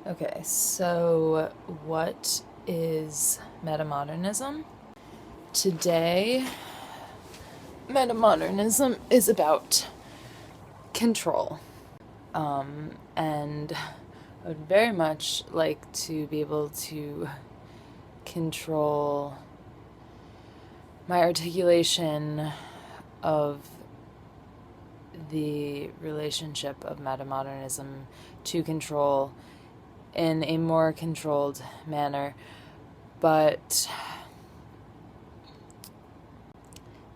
Okay, so what is metamodernism? Today, metamodernism is about control. And I would very much like to be able to control my articulation of the relationship of metamodernism to control in a more controlled manner, but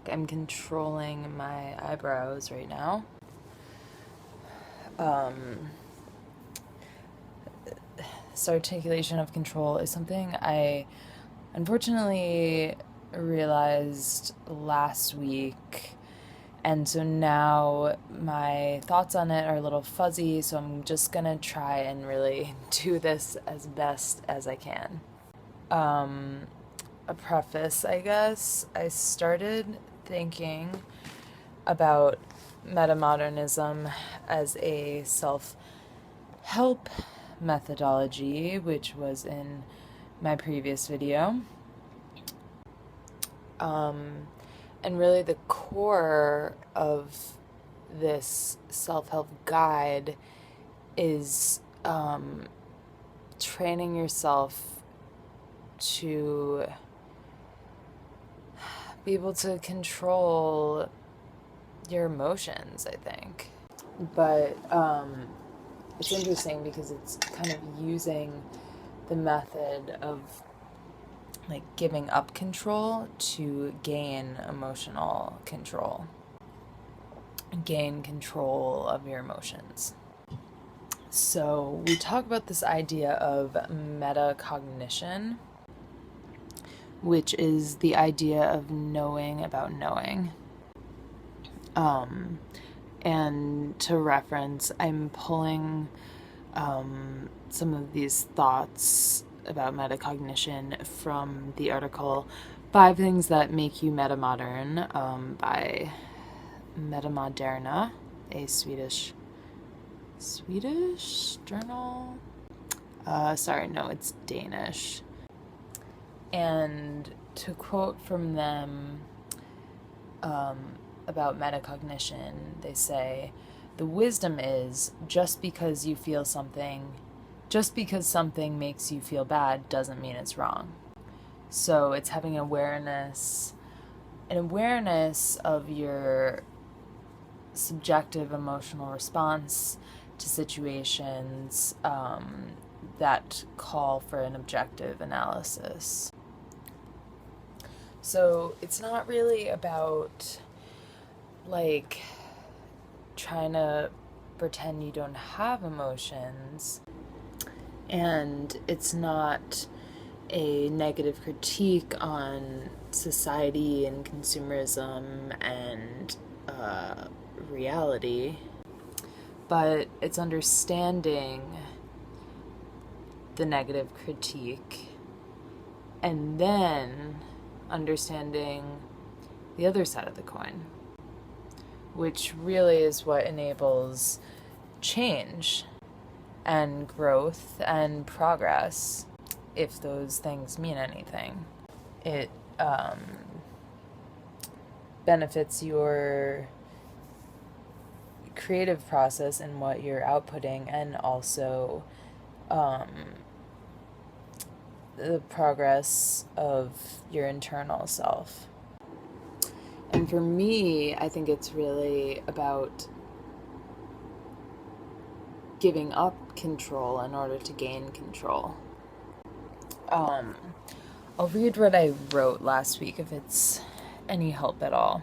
I'm controlling my eyebrows right now. This articulation of control is something I unfortunately realized last week, and so now my thoughts on it are a little fuzzy, so I'm just gonna try and really do this as best as I can. A preface, I guess. I started thinking about metamodernism as a self-help methodology, which was in my previous video. And really the core of this self-help guide is training yourself to be able to control your emotions, I think. But it's interesting because it's kind of using the method of like giving up control to gain emotional control, gain control of your emotions. So we talk about this idea of metacognition, which is the idea of knowing about knowing. And to reference, I'm pulling some of these thoughts about metacognition from the article 5 Things That Make You Metamodern by Metamoderna, a Swedish journal. It's Danish. And to quote from them about metacognition, they say, "The wisdom is just because something makes you feel bad doesn't mean it's wrong." So it's having an awareness of your subjective emotional response to situations that call for an objective analysis. So it's not really about like trying to pretend you don't have emotions, and it's not a negative critique on society and consumerism and reality, but it's understanding the negative critique and then understanding the other side of the coin, which really is what enables change and growth and progress, if those things mean anything. It benefits your creative process and what you're outputting, and also the progress of your internal self. And for me, I think it's really about giving up control in order to gain control. I'll read what I wrote last week if it's any help at all.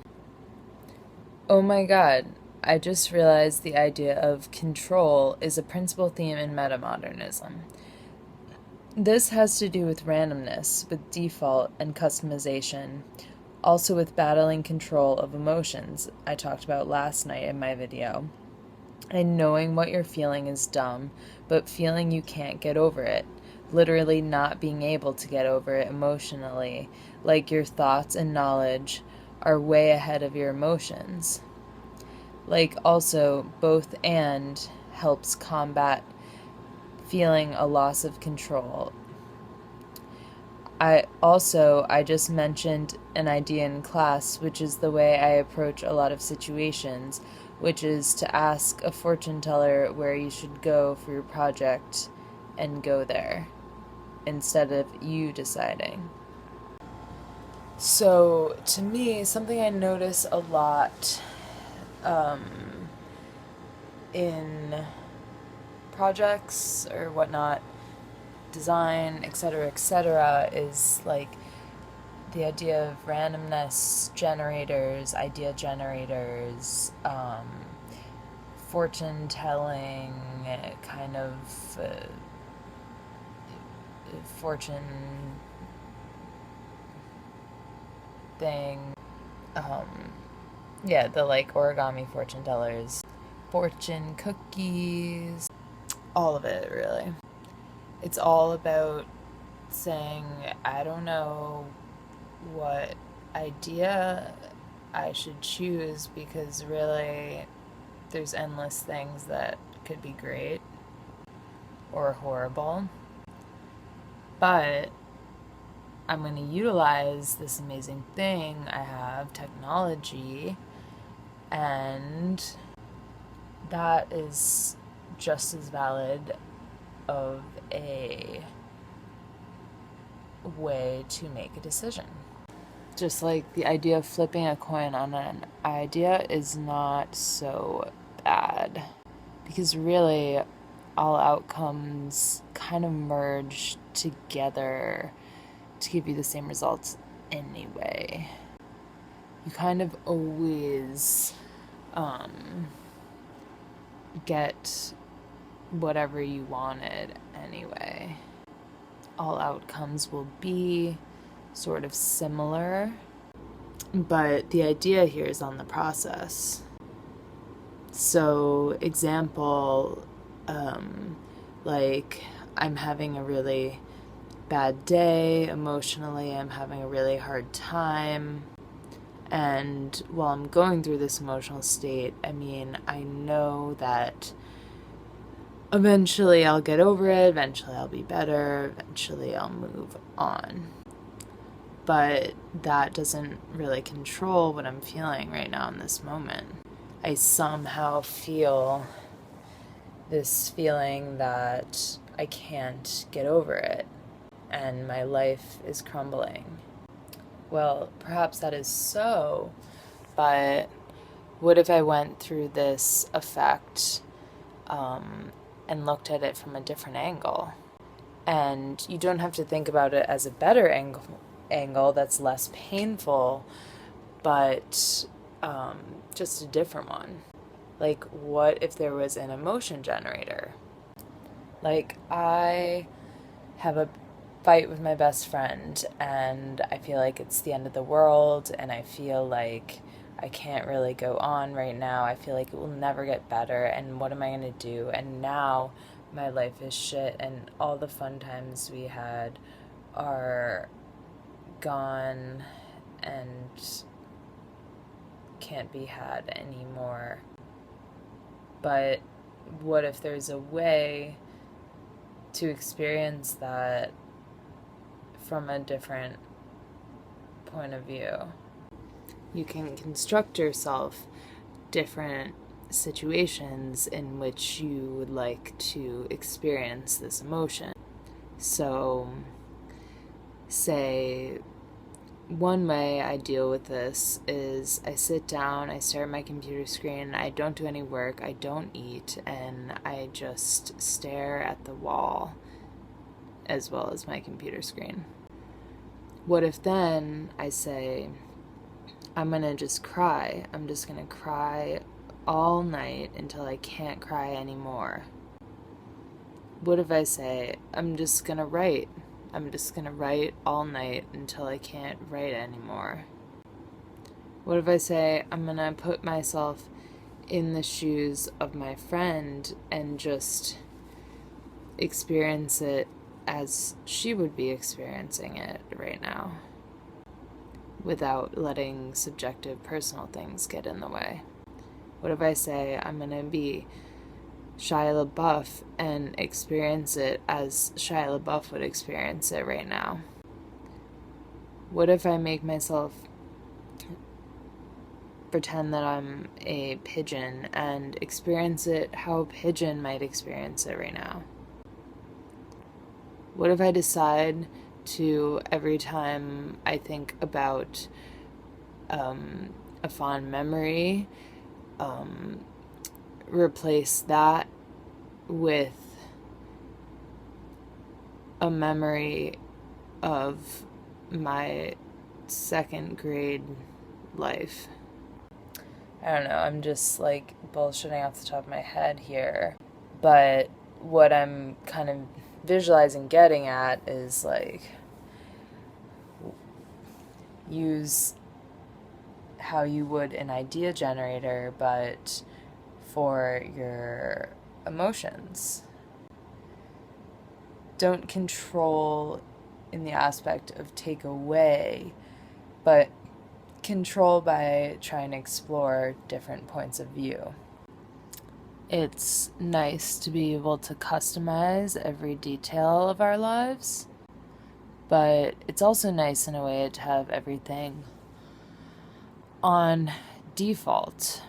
Oh my god, I just realized the idea of control is a principal theme in metamodernism. This has to do with randomness, with default and customization, also with battling control of emotions I talked about last night in my video. And knowing what you're feeling is dumb, but feeling you can't get over it. Literally not being able to get over it emotionally, like your thoughts and knowledge are way ahead of your emotions. Like also, both and helps combat feeling a loss of control. I just mentioned an idea in class, which is the way I approach a lot of situations, which is to ask a fortune teller where you should go for your project and go there instead of you deciding. So, to me, something I notice a lot in projects or whatnot, design, etc., is like the idea of randomness generators, idea generators, fortune telling, kind of fortune thing. The like origami fortune tellers, fortune cookies, all of it really. It's all about saying, I don't know what idea I should choose because really there's endless things that could be great or horrible. But I'm going to utilize this amazing thing I have, technology, and that is just as valid of a way to make a decision. Just like the idea of flipping a coin on an idea is not so bad, because really all outcomes kind of merge together to give you the same results anyway. You kind of always get whatever you wanted anyway. All outcomes will be sort of similar, but the idea here is on the process. So, example, like I'm having a really bad day emotionally, I'm having a really hard time, and while I'm going through this emotional state, I know that eventually I'll get over it, eventually I'll be better, eventually I'll move on. But that doesn't really control what I'm feeling right now in this moment. I somehow feel this feeling that I can't get over it and my life is crumbling. Well, perhaps that is so, but what if I went through this effect and looked at it from a different angle? And you don't have to think about it as a better angle that's less painful, but just a different one. Like, what if there was an emotion generator? Like, I have a fight with my best friend and I feel like it's the end of the world and I feel like I can't really go on right now. I feel like it will never get better and what am I going to do? And now my life is shit and all the fun times we had are gone and can't be had anymore. But what if there's a way to experience that from a different point of view? You can construct yourself different situations in which you would like to experience this emotion. So, say, one way I deal with this is I sit down, I stare at my computer screen, I don't do any work, I don't eat, and I just stare at the wall as well as my computer screen. What if then I say, I'm going to just cry. I'm just going to cry all night until I can't cry anymore? What if I say, I'm just going to write. I'm just going to write all night until I can't write anymore? What if I say, I'm going to put myself in the shoes of my friend and just experience it as she would be experiencing it right now, without letting subjective personal things get in the way? What if I say, I'm going to be Shia LaBeouf and experience it as Shia LaBeouf would experience it right now? What if I make myself pretend that I'm a pigeon and experience it how a pigeon might experience it right now? What if I decide to, every time I think about a fond memory, replace that with a memory of my second grade life? I don't know, I'm just like bullshitting off the top of my head here. But what I'm kind of visualizing getting at is like, use how you would an idea generator, but for your emotions. Don't control in the aspect of take away, but control by trying to explore different points of view. It's nice to be able to customize every detail of our lives, but it's also nice in a way to have everything on default,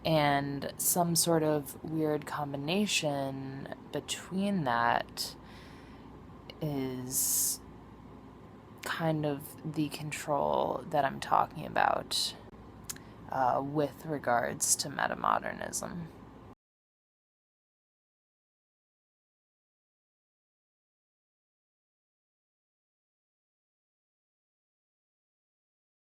and some sort of weird combination between that is kind of the control that I'm talking about with regards to metamodernism.